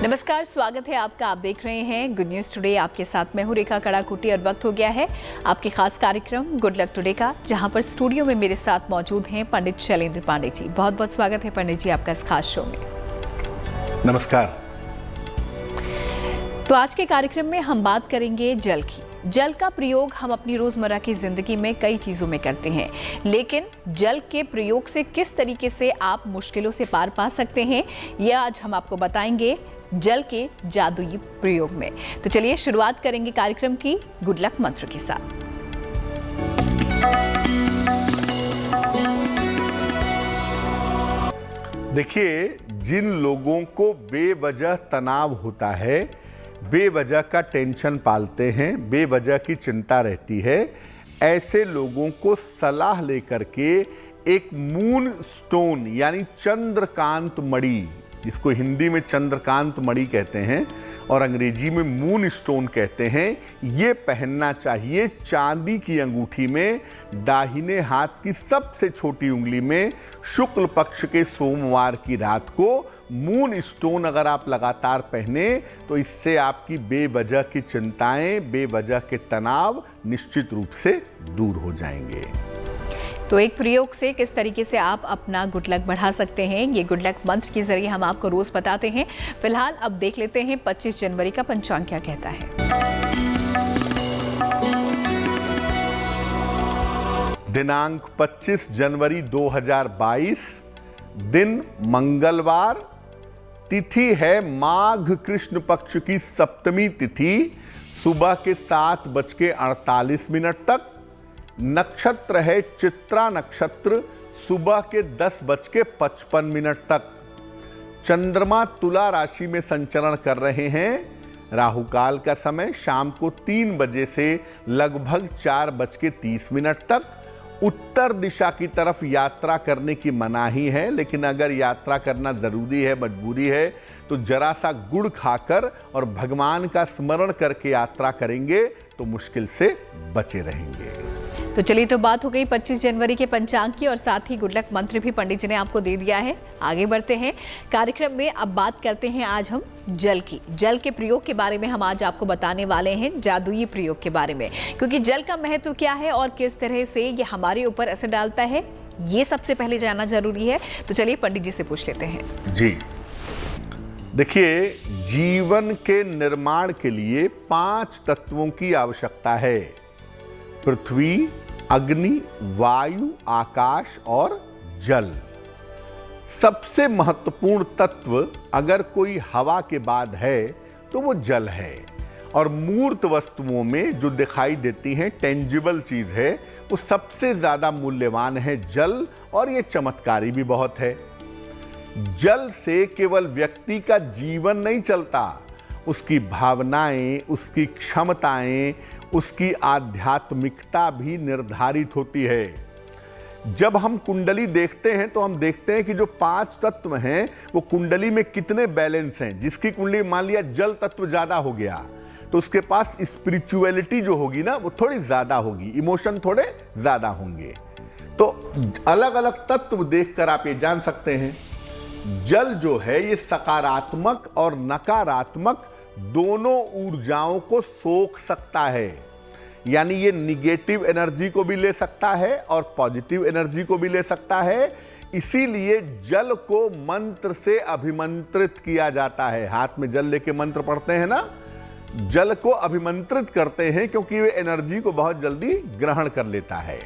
नमस्कार, स्वागत है आपका। आप देख रहे हैं गुड न्यूज़ टुडे। आपके साथ मैं हूं रेखा कड़ाकुटी और वक्त हो गया है आपके खास कार्यक्रम गुड लक टुडे का, जहां पर स्टूडियो में मेरे साथ मौजूद हैं पंडित शैलेंद्र पांडे जी। बहुत बहुत स्वागत है पंडित जी आपका इस खास शो में। नमस्कार। तो आज के कार्यक्रम में हम बात करेंगे जल की। जल का प्रयोग हम अपनी रोजमर्रा की जिंदगी में कई चीजों में करते हैं, लेकिन जल के प्रयोग से किस तरीके से आप मुश्किलों से पार पा सकते हैं, यह आज हम आपको बताएंगे जल के जादुई प्रयोग में। तो चलिए शुरुआत करेंगे कार्यक्रम की गुड लक मंत्र के साथ। देखिए, जिन लोगों को बेवजह तनाव होता है, बेवजह का टेंशन पालते हैं, बेवजह की चिंता रहती है, ऐसे लोगों को सलाह लेकर के एक मून स्टोन यानी चंद्रकांत मणि, जिसको हिंदी में चंद्रकांत मणि कहते हैं और अंग्रेजी में मून स्टोन कहते हैं, ये पहनना चाहिए चांदी की अंगूठी में, दाहिने हाथ की सबसे छोटी उंगली में, शुक्ल पक्ष के सोमवार की रात को। मून स्टोन अगर आप लगातार पहने तो इससे आपकी बेवजह की चिंताएं, बेवजह के तनाव निश्चित रूप से दूर हो जाएंगे। तो एक प्रयोग से किस तरीके से आप अपना गुड लक बढ़ा सकते हैं, ये गुड लक मंत्र के जरिए हम आपको रोज बताते हैं। फिलहाल अब देख लेते हैं 25 जनवरी का पंचांग क्या कहता है। दिनांक 25 जनवरी 2022, दिन मंगलवार, तिथि है माघ कृष्ण पक्ष की सप्तमी तिथि, सुबह के 7:48 तक। नक्षत्र है चित्रा नक्षत्र, सुबह के 10:55 तक। चंद्रमा तुला राशि में संचरण कर रहे हैं। राहु काल का समय शाम को 3 बजे से लगभग 4:30 तक। उत्तर दिशा की तरफ यात्रा करने की मनाही है, लेकिन अगर यात्रा करना जरूरी है, मजबूरी है, तो जरा सा गुड़ खाकर और भगवान का स्मरण करके यात्रा करेंगे तो मुश्किल से बचे रहेंगे। तो चलिए, तो बात हो गई 25 जनवरी के पंचांग की और साथ ही गुड लक मंत्र भी पंडित जी ने आपको दे दिया है। आगे बढ़ते हैं कार्यक्रम में। अब बात करते हैं आज हम जल की। जल के प्रयोग के बारे में हम आज आपको बताने वाले हैं, जादुई प्रयोग के बारे में, क्योंकि जल का महत्व क्या है और किस तरह से ये हमारे ऊपर असर डालता है, ये सबसे पहले जानना जरूरी है। तो चलिए पंडित जी से पूछ लेते हैं। जी देखिए, जीवन के निर्माण के लिए 5 तत्वों की आवश्यकता है: पृथ्वी, अग्नि, वायु, आकाश और जल। सबसे महत्वपूर्ण तत्व अगर कोई हवा के बाद है तो वो जल है। और मूर्त वस्तुओं में जो दिखाई देती हैं, टेंजिबल चीज है, वो सबसे ज्यादा मूल्यवान है जल, और ये चमत्कारी भी बहुत है। जल से केवल व्यक्ति का जीवन नहीं चलता, उसकी भावनाएं, उसकी क्षमताएं, उसकी आध्यात्मिकता भी निर्धारित होती है। जब हम कुंडली देखते हैं तो हम देखते हैं कि जो 5 तत्व हैं वो कुंडली में कितने बैलेंस हैं। जिसकी कुंडली मान लिया जल तत्व ज्यादा हो गया तो उसके पास स्पिरिचुअलिटी जो होगी ना, वो थोड़ी ज्यादा होगी, इमोशन थोड़े ज्यादा होंगे। तो अलग अलग तत्व देखकर आप ये जान सकते हैं, जल जो है ये सकारात्मक और नकारात्मक दोनों ऊर्जाओं को सोख सकता है। यानी ये निगेटिव एनर्जी को भी ले सकता है और पॉजिटिव एनर्जी को भी ले सकता है। इसीलिए जल को मंत्र से अभिमंत्रित किया जाता है। हाथ में जल लेके मंत्र पढ़ते हैं ना, जल को अभिमंत्रित करते हैं क्योंकि वे एनर्जी को बहुत जल्दी ग्रहण कर लेता है।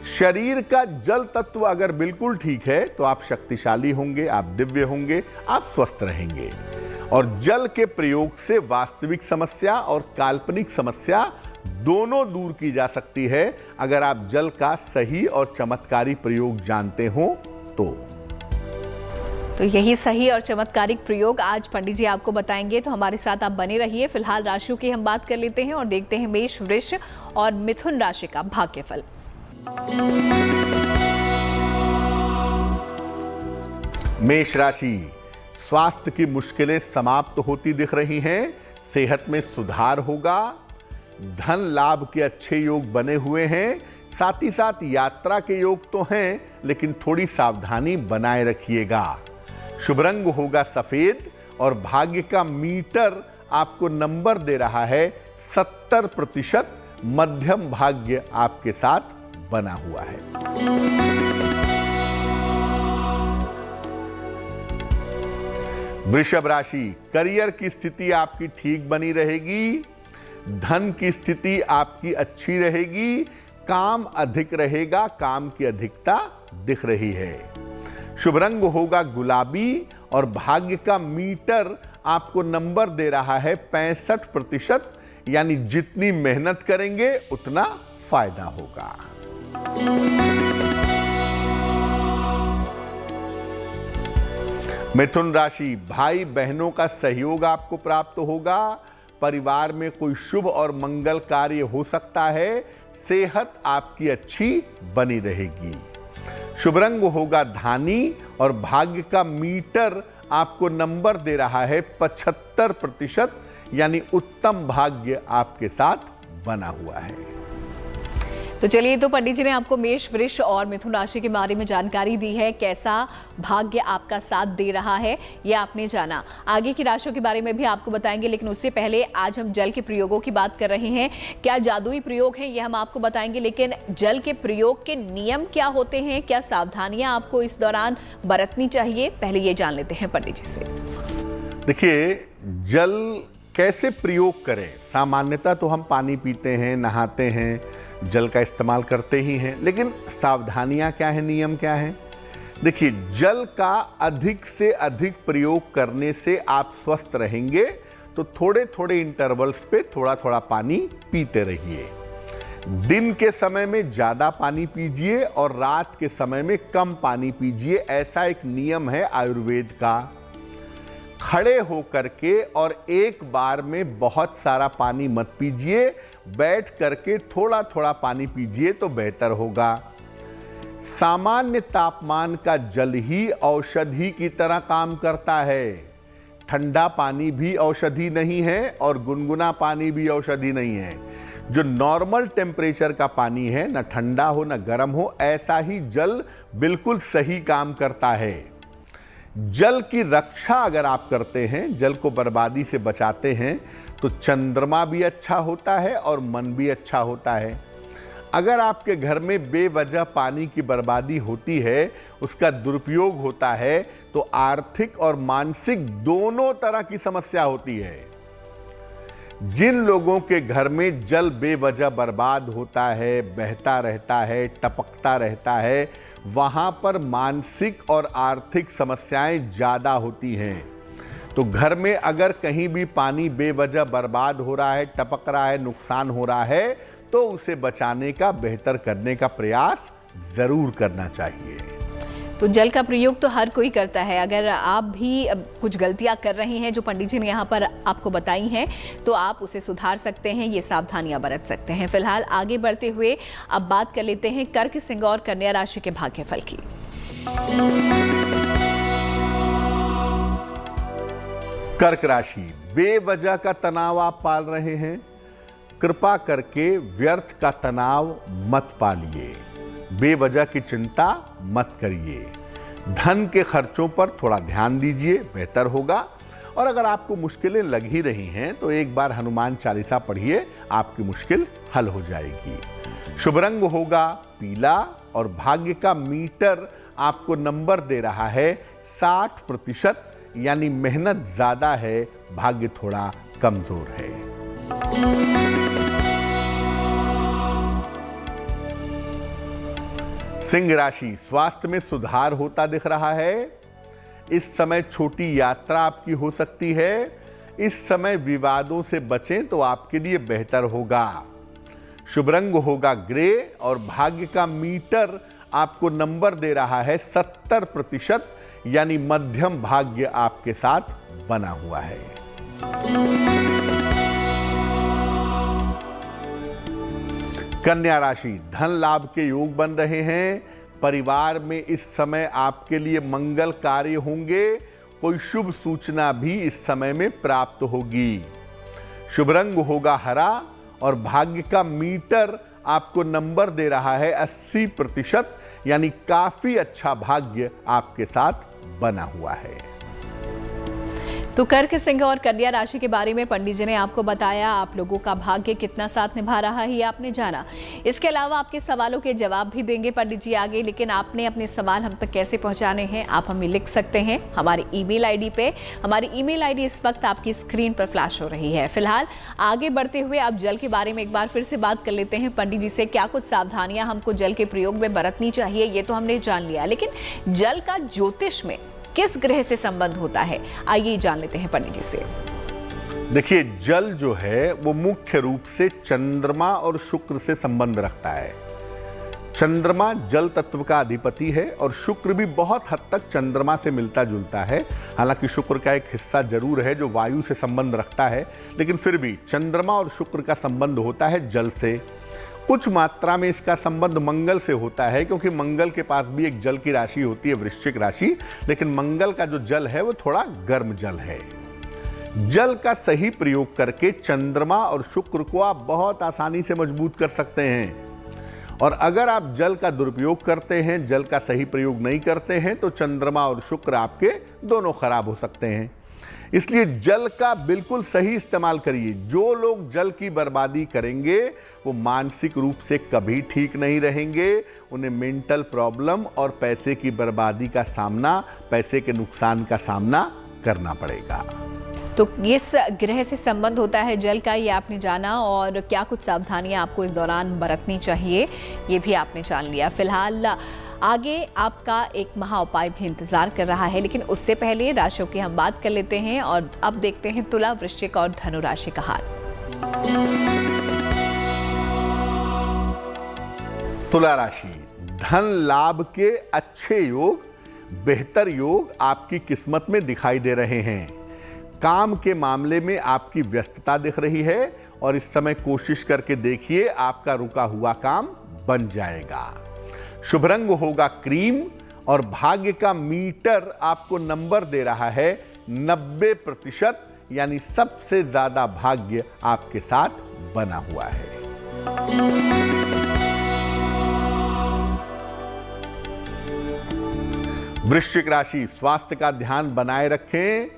शरीर का जल तत्व अगर बिल्कुल ठीक है तो आप शक्तिशाली होंगे, आप दिव्य होंगे, आप स्वस्थ रहेंगे। और जल के प्रयोग से वास्तविक समस्या और काल्पनिक समस्या दोनों दूर की जा सकती है, अगर आप जल का सही और चमत्कारी प्रयोग जानते हो तो यही सही और चमत्कारिक प्रयोग आज पंडित जी आपको बताएंगे, तो हमारे साथ आप बने रहिए। फिलहाल राशियों की हम बात कर लेते हैं और देखते हैं मेष, वृष और मिथुन राशि का भाग्यफल। मेष राशि, स्वास्थ्य की मुश्किलें समाप्त होती दिख रही हैं, सेहत में सुधार होगा, धन लाभ के अच्छे योग बने हुए हैं, साथ ही साथ यात्रा के योग तो हैं, लेकिन थोड़ी सावधानी बनाए रखिएगा। शुभ रंग होगा सफेद और भाग्य का मीटर आपको नंबर दे रहा है 70%। मध्यम भाग्य आपके साथ बना हुआ है। वृषभ राशि, करियर की स्थिति आपकी ठीक बनी रहेगी, धन की स्थिति आपकी अच्छी रहेगी, काम अधिक रहेगा, काम की अधिकता दिख रही है। शुभ रंग होगा गुलाबी और भाग्य का मीटर आपको नंबर दे रहा है 65%, यानी जितनी मेहनत करेंगे उतना फायदा होगा। मिथुन राशि, भाई बहनों का सहयोग आपको प्राप्त होगा, परिवार में कोई शुभ और मंगल कार्य हो सकता है, सेहत आपकी अच्छी बनी रहेगी। शुभ रंग होगा धानी और भाग्य का मीटर आपको नंबर दे रहा है 75%, यानी उत्तम भाग्य आपके साथ बना हुआ है। तो चलिए, तो पंडित जी ने आपको मेष, वृष और मिथुन राशि के बारे में जानकारी दी है। कैसा भाग्य आपका साथ दे रहा है ये आपने जाना। आगे की राशियों के बारे में भी आपको बताएंगे, लेकिन उससे पहले आज हम जल के प्रयोगों की बात कर रहे हैं। क्या जादुई प्रयोग है ये हम आपको बताएंगे, लेकिन जल के प्रयोग के नियम क्या होते हैं, क्या सावधानियां आपको इस दौरान बरतनी चाहिए, पहले ये जान लेते हैं पंडित जी से। देखिए, जल कैसे प्रयोग करें। सामान्यतः तो हम पानी पीते हैं, नहाते हैं, जल का इस्तेमाल करते ही हैं, लेकिन सावधानियां क्या है, नियम क्या है। देखिए, जल का अधिक से अधिक प्रयोग करने से आप स्वस्थ रहेंगे, तो थोड़े थोड़े इंटरवल्स पे थोड़ा थोड़ा पानी पीते रहिए। दिन के समय में ज़्यादा पानी पीजिए और रात के समय में कम पानी पीजिए, ऐसा एक नियम है आयुर्वेद का। खड़े होकर के और एक बार में बहुत सारा पानी मत पीजिए, बैठ करके थोड़ा थोड़ा पानी पीजिए तो बेहतर होगा। सामान्य तापमान का जल ही औषधि की तरह काम करता है। ठंडा पानी भी औषधि नहीं है और गुनगुना पानी भी औषधि नहीं है। जो नॉर्मल टेम्परेचर का पानी है, ना ठंडा हो ना गर्म हो, ऐसा ही जल बिल्कुल सही काम करता है। जल की रक्षा अगर आप करते हैं, जल को बर्बादी से बचाते हैं, तो चंद्रमा भी अच्छा होता है और मन भी अच्छा होता है। अगर आपके घर में बेवजह पानी की बर्बादी होती है, उसका दुरुपयोग होता है, तो आर्थिक और मानसिक दोनों तरह की समस्या होती है। जिन लोगों के घर में जल बेवजह बर्बाद होता है, बहता रहता है, टपकता रहता है, वहां पर मानसिक और आर्थिक समस्याएं ज़्यादा होती हैं। तो घर में अगर कहीं भी पानी बेवजह बर्बाद हो रहा है, टपक रहा है, नुकसान हो रहा है, तो उसे बचाने का, बेहतर करने का प्रयास ज़रूर करना चाहिए। तो जल का प्रयोग तो हर कोई करता है। अगर आप भी कुछ गलतियां कर रहे हैं जो पंडित जी ने यहाँ पर आपको बताई हैं, तो आप उसे सुधार सकते हैं, ये सावधानियां बरत सकते हैं। फिलहाल आगे बढ़ते हुए अब बात कर लेते हैं कर्क, सिंह और कन्या राशि के भाग्यफल की। कर्क राशि, बेवजह का तनाव आप पाल रहे हैं, कृपा करके व्यर्थ का तनाव मत पालिए, बेवजह की चिंता मत करिए। धन के खर्चों पर थोड़ा ध्यान दीजिए, बेहतर होगा। और अगर आपको मुश्किलें लग ही रही हैं, तो एक बार हनुमान चालीसा पढ़िए, आपकी मुश्किल हल हो जाएगी। शुभ रंग होगा पीला और भाग्य का मीटर आपको नंबर दे रहा है 60%, यानी मेहनत ज्यादा है, भाग्य थोड़ा कमजोर है। सिंह राशि, स्वास्थ्य में सुधार होता दिख रहा है। इस समय छोटी यात्रा आपकी हो सकती है। इस समय विवादों से बचें तो आपके लिए बेहतर होगा। शुभ रंग होगा ग्रे और भाग्य का मीटर आपको नंबर दे रहा है 70%, यानी मध्यम भाग्य आपके साथ बना हुआ है। कन्या राशि, धन लाभ के योग बन रहे हैं। परिवार में इस समय आपके लिए मंगल कार्य होंगे। कोई शुभ सूचना भी इस समय में प्राप्त होगी। शुभ रंग होगा हरा और भाग्य का मीटर आपको नंबर दे रहा है 80%, यानी काफी अच्छा भाग्य आपके साथ बना हुआ है। तो कर्क, सिंह और कन्या राशि के बारे में पंडित जी ने आपको बताया। आप लोगों का भाग्य कितना साथ निभा रहा है ये आपने जाना। इसके अलावा आपके सवालों के जवाब भी देंगे पंडित जी आगे, लेकिन आपने अपने सवाल हम तक कैसे पहुंचाने हैं आप हमें लिख सकते हैं हमारी ईमेल आईडी पे। हमारी ईमेल आईडी इस वक्त आपकी स्क्रीन पर फ्लैश हो रही है। फिलहाल आगे बढ़ते हुए अब जल के बारे में एक बार फिर से बात कर लेते हैं पंडित जी से। क्या कुछ सावधानियां हमको जल के प्रयोग में बरतनी चाहिए ये तो हमने जान लिया, लेकिन जल का ज्योतिष में किस ग्रह से संबंध होता है आइए जान लेते हैं पंडित जी से। देखिए, जल जो है वो मुख्य रूप से चंद्रमा और शुक्र से संबंध रखता है। चंद्रमा जल तत्व का अधिपति है और शुक्र भी बहुत हद तक चंद्रमा से मिलता जुलता है। हालांकि शुक्र का एक हिस्सा जरूर है जो वायु से संबंध रखता है, लेकिन फिर भी चंद्रमा और शुक्र का संबंध होता है जल से। कुछ मात्रा में इसका संबंध मंगल से होता है, क्योंकि मंगल के पास भी एक जल की राशि होती है, वृश्चिक राशि, लेकिन मंगल का जो जल है वो थोड़ा गर्म जल है। जल का सही प्रयोग करके चंद्रमा और शुक्र को आप बहुत आसानी से मजबूत कर सकते हैं। और अगर आप जल का दुरुपयोग करते हैं, जल का सही प्रयोग नहीं करते हैं, तो चंद्रमा और शुक्र आपके दोनों खराब हो सकते हैं। इसलिए जल का बिल्कुल सही इस्तेमाल करिए। जो लोग जल की बर्बादी करेंगे वो मानसिक रूप से कभी ठीक नहीं रहेंगे। उन्हें मेंटल प्रॉब्लम और पैसे की बर्बादी का सामना, पैसे के नुकसान का सामना करना पड़ेगा। तो किस ग्रह से संबंध होता है जल का ये आपने जाना, और क्या कुछ सावधानियां आपको इस दौरान बरतनी चाहिए ये भी आपने जान लिया। फिलहाल आगे आपका एक महा उपाय भी इंतजार कर रहा है, लेकिन उससे पहले राशियों की हम बात कर लेते हैं और अब देखते हैं तुला, वृश्चिक और धनु राशि का हाल। तुला राशि, धन लाभ के अच्छे योग, बेहतर योग आपकी किस्मत में दिखाई दे रहे हैं। काम के मामले में आपकी व्यस्तता दिख रही है और इस समय कोशिश करके देखिए आपका रुका हुआ काम बन जाएगा। शुभ रंग होगा क्रीम और भाग्य का मीटर आपको नंबर दे रहा है 90%, यानी सबसे ज्यादा भाग्य आपके साथ बना हुआ है। वृश्चिक राशि, स्वास्थ्य का ध्यान बनाए रखें।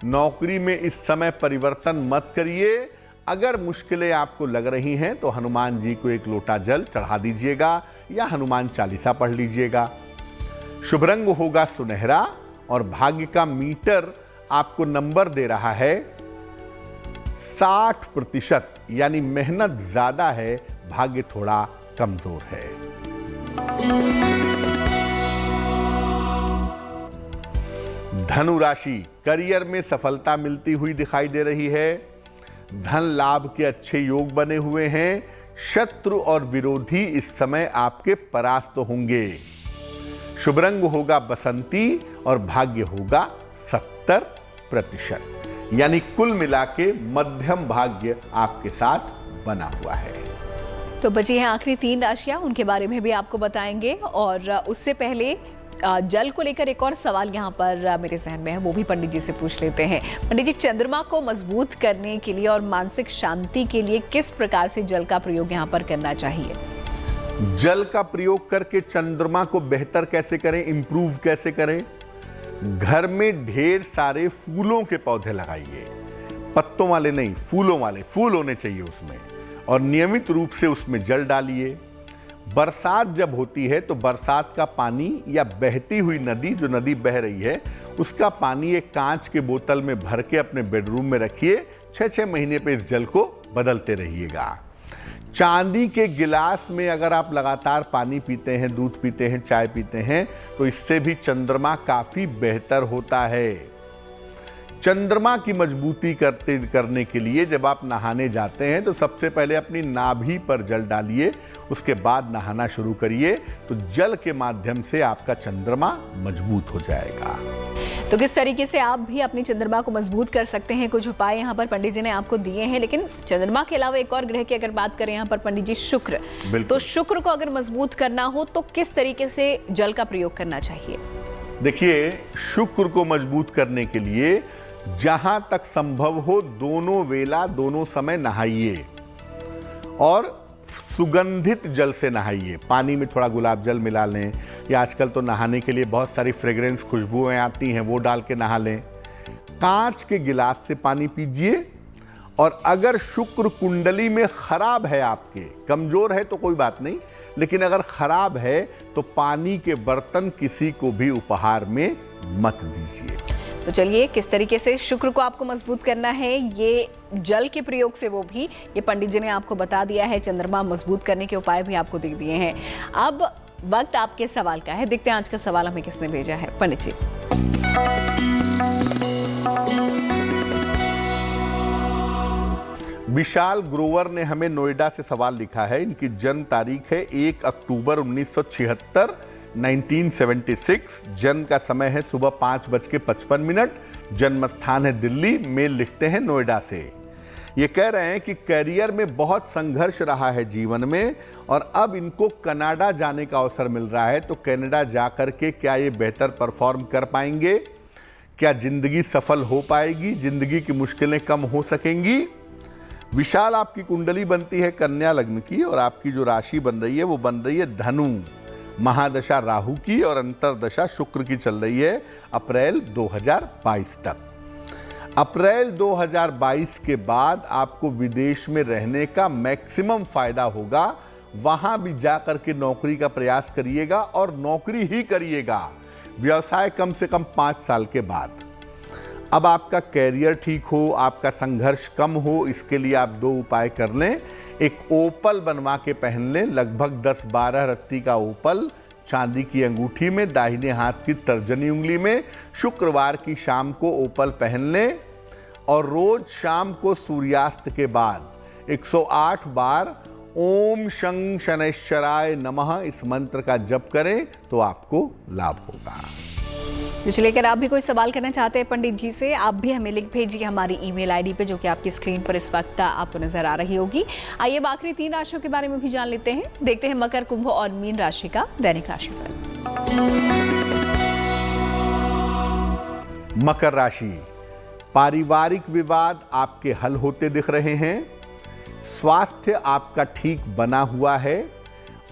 नौकरी में इस समय परिवर्तन मत करिए। अगर मुश्किलें आपको लग रही हैं तो हनुमान जी को एक लोटा जल चढ़ा दीजिएगा या हनुमान चालीसा पढ़ लीजिएगा। शुभ रंग होगा सुनहरा और भाग्य का मीटर आपको नंबर दे रहा है 60%, यानी मेहनत ज्यादा है, भाग्य थोड़ा कमजोर है। धनु राशि, करियर में सफलता मिलती हुई दिखाई दे रही है। धन लाभ के अच्छे योग बने हुए हैं। शत्रु और विरोधी इस समय आपके परास्त होंगे। शुभ रंग होगा बसंती और भाग्य होगा 70%, यानी कुल मिला के मध्यम भाग्य आपके साथ बना हुआ है। तो बची हैं आखिरी 3 राशियां, उनके बारे में भी आपको बताएंगे, और उससे पहले जल को लेकर एक और सवाल यहाँ पर मेरे जहन में है, वो भी पंडित जी से पूछ लेते हैं। पंडित जी, चंद्रमा को मजबूत करने के लिए और मानसिक शांति के लिए किस प्रकार से जल का प्रयोग यहाँ पर करना चाहिए? जल का प्रयोग करके चंद्रमा को बेहतर कैसे करें, इंप्रूव कैसे करें? घर में ढेर सारे फूलों के पौधे लगाइए। पत्तों वाले नहीं, फूलों वाले, फूल होने चाहिए उसमें, और नियमित रूप से उसमें जल डालिए। बरसात जब होती है तो बरसात का पानी या बहती हुई नदी, जो नदी बह रही है, उसका पानी एक कांच के बोतल में भर के अपने बेडरूम में रखिए। 6-6 महीने पे इस जल को बदलते रहिएगा। चांदी के गिलास में अगर आप लगातार पानी पीते हैं, दूध पीते हैं, चाय पीते हैं, तो इससे भी चंद्रमा काफी बेहतर होता है। चंद्रमा की मजबूती करने के लिए जब आप नहाने जाते हैं तो सबसे पहले अपनी नाभि पर जल डालिए, उसके बाद नहाना शुरू करिए, तो जल के माध्यम से आपका चंद्रमा मजबूत हो जाएगा। तो किस तरीके से आप भी अपनी चंद्रमा को मजबूत कर सकते हैं, कुछ उपाय यहाँ पर पंडित जी ने आपको दिए हैं। लेकिन चंद्रमा के अलावा एक और ग्रह की अगर बात करें यहाँ पर पंडित जी, शुक्र, तो शुक्र को अगर मजबूत करना हो तो किस तरीके से जल का प्रयोग करना चाहिए? देखिए, शुक्र को मजबूत करने के लिए जहां तक संभव हो दोनों वेला, दोनों समय नहाइए और सुगंधित जल से नहाइए। पानी में थोड़ा गुलाब जल मिला लें, या आजकल तो नहाने के लिए बहुत सारी फ्रेग्रेंस खुशबुएं आती हैं, वो डाल के नहा लें। कांच के गिलास से पानी पीजिए। और अगर शुक्र कुंडली में खराब है, आपके कमजोर है तो कोई बात नहीं, लेकिन अगर खराब है तो पानी के बर्तन किसी को भी उपहार में मत दीजिए। तो चलिए, किस तरीके से शुक्र को आपको मजबूत करना है, ये जल के प्रयोग से वो भी ये पंडित जी ने आपको बता दिया है। चंद्रमा मजबूत करने के उपाय भी आपको दे दिए हैं। अब वक्त आपके सवाल का है। देखते हैं आज का सवाल हमें किसने भेजा है। पंडित जी, विशाल ग्रोवर ने हमें नोएडा से सवाल लिखा है। इनकी जन्म तारीख है 1 अक्टूबर 1976, 1976। जन्म का समय है सुबह 5:55। जन्म स्थान है दिल्ली। मेल लिखते हैं नोएडा से। ये कह रहे हैं कि करियर में बहुत संघर्ष रहा है जीवन में, और अब इनको कनाडा जाने का अवसर मिल रहा है। तो कनाडा जाकर के क्या ये बेहतर परफॉर्म कर पाएंगे? क्या जिंदगी सफल हो पाएगी? जिंदगी की मुश्किलें कम हो सकेंगी? विशाल, आपकी कुंडली बनती है कन्या लग्न की, और आपकी जो राशि बन रही है वो बन रही है धनु। महादशा राहु की और अंतरदशा शुक्र की चल रही है अप्रैल 2022 तक। अप्रैल 2022 के बाद आपको विदेश में रहने का मैक्सिमम फायदा होगा। वहां भी जाकर के नौकरी का प्रयास करिएगा, और नौकरी ही करिएगा। व्यवसाय कम से कम 5 साल के बाद। अब आपका कैरियर ठीक हो, आपका संघर्ष कम हो, इसके लिए आप 2 उपाय कर लें। एक ओपल बनवा के पहन लें, लगभग 10-12 रत्ती का ओपल चांदी की अंगूठी में, दाहिने हाथ की तर्जनी उंगली में। शुक्रवार की शाम को ओपल पहन लें, और रोज शाम को सूर्यास्त के बाद 108 बार ओम शं शनैश्चराय नमः इस मंत्र का जप करें तो आपको लाभ होगा। तो लेकर आप भी कोई सवाल करना चाहते हैं पंडित जी से, आप भी हमें लिख भेजिए हमारी ईमेल आईडी पे, जो कि आपकी स्क्रीन पर इस वक्त आपको नजर आ रही होगी। आइए अब आखिरी 3 राशियों के बारे में भी जान लेते हैं। देखते हैं मकर, कुंभ और मीन राशि का दैनिक राशिफल। मकर राशि, पारिवारिक विवाद आपके हल होते दिख रहे हैं। स्वास्थ्य आपका ठीक बना हुआ है,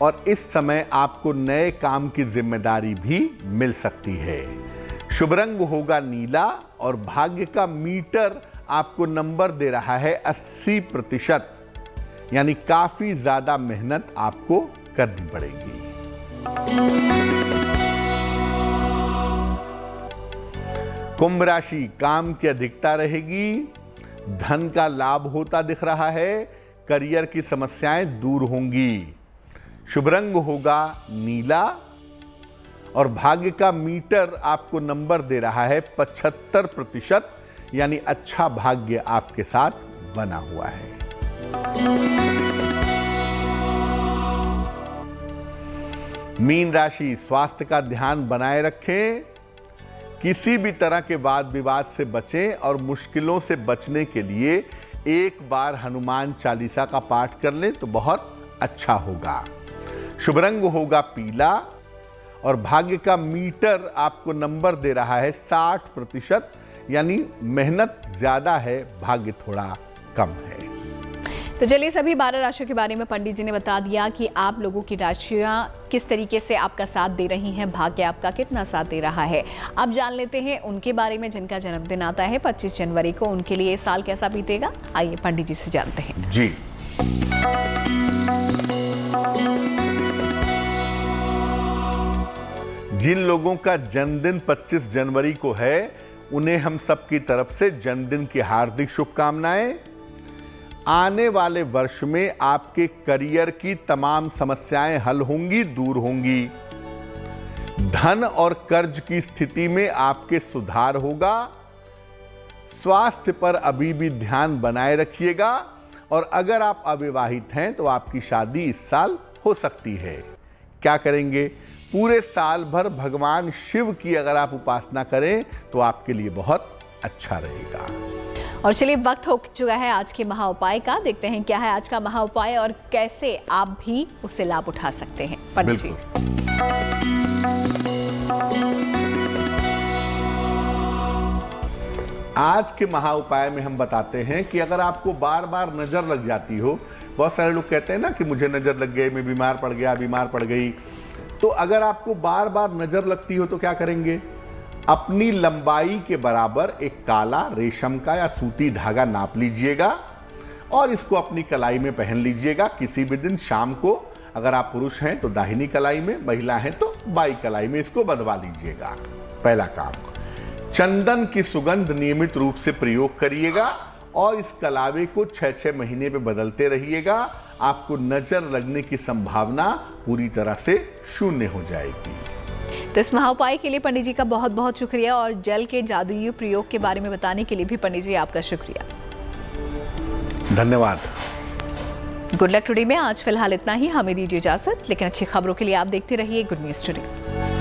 और इस समय आपको नए काम की जिम्मेदारी भी मिल सकती है। शुभ रंग होगा नीला, और भाग्य का मीटर आपको नंबर दे रहा है 80%, यानी काफी ज्यादा मेहनत आपको करनी पड़ेगी। कुंभ राशि, काम की अधिकता रहेगी। धन का लाभ होता दिख रहा है। करियर की समस्याएं दूर होंगी। शुभ रंग होगा नीला, और भाग्य का मीटर आपको नंबर दे रहा है 75%, यानी अच्छा भाग्य आपके साथ बना हुआ है। मीन राशि, स्वास्थ्य का ध्यान बनाए रखें। किसी भी तरह के वाद विवाद से बचें, और मुश्किलों से बचने के लिए एक बार हनुमान चालीसा का पाठ कर लें तो बहुत अच्छा होगा। शुभ रंग होगा पीला, और भाग्य का मीटर आपको नंबर दे रहा है 60%, यानी मेहनत ज्यादा है, भाग्य थोड़ा कम है। तो चलिए, सभी 12 राशियों के बारे में पंडित जी ने बता दिया कि आप लोगों की राशियां किस तरीके से आपका साथ दे रही हैं, भाग्य आपका कितना साथ दे रहा है। अब जान लेते हैं उनके बारे में जिनका जन्मदिन आता है 25 जनवरी को। उनके लिए साल कैसा बीतेगा, आइए पंडित जी से जानते हैं। जी, जिन लोगों का जन्मदिन 25 जनवरी को है, उन्हें हम सबकी तरफ से जन्मदिन की हार्दिक शुभकामनाएं। आने वाले वर्ष में आपके करियर की तमाम समस्याएं हल होंगी, दूर होंगी। धन और कर्ज की स्थिति में आपके सुधार होगा। स्वास्थ्य पर अभी भी ध्यान बनाए रखिएगा, और अगर आप अविवाहित हैं तो आपकी शादी इस साल हो सकती है। क्या करेंगे? पूरे साल भर भगवान शिव की अगर आप उपासना करें तो आपके लिए बहुत अच्छा रहेगा। और चलिए, वक्त हो चुका है आज के महा उपाय का। देखते हैं क्या है आज का महा उपाय और कैसे आप भी उससे लाभ उठा सकते हैं। पंडित जी, आज के महा उपाय में हम बताते हैं कि अगर आपको बार बार नजर लग जाती हो, बहुत सारे लोग कहते हैं ना कि मुझे नजर लग गई, मैं बीमार पड़ गया, बीमार पड़ गई। तो अगर आपको बार बार नजर लगती हो तो क्या करेंगे? अपनी लंबाई के बराबर एक काला रेशम का या सूती धागा नाप लीजिएगा और इसको अपनी कलाई में पहन लीजिएगा। किसी भी दिन शाम को, अगर आप पुरुष हैं तो दाहिनी कलाई में, महिला हैं तो बाई कलाई में इसको बंधवा लीजिएगा। पहला काम, चंदन की सुगंध नियमित रूप से प्रयोग करिएगा और इस कलावे को 6-6 महीने पे बदलते रहिएगा। आपको नजर लगने की संभावना पूरी तरह से शून्य हो जाएगी। तो इस महाउपाय के लिए पंडित जी का बहुत बहुत शुक्रिया और जल के जादुई प्रयोग के बारे में बताने के लिए भी पंडित जी आपका शुक्रिया। धन्यवाद। गुड लक टुडे में आज फिलहाल इतना ही। हमें दीजिए इजाजत, लेकिन अच्छी खबरों के लिए आप देखते रहिए गुड न्यूज टुडे।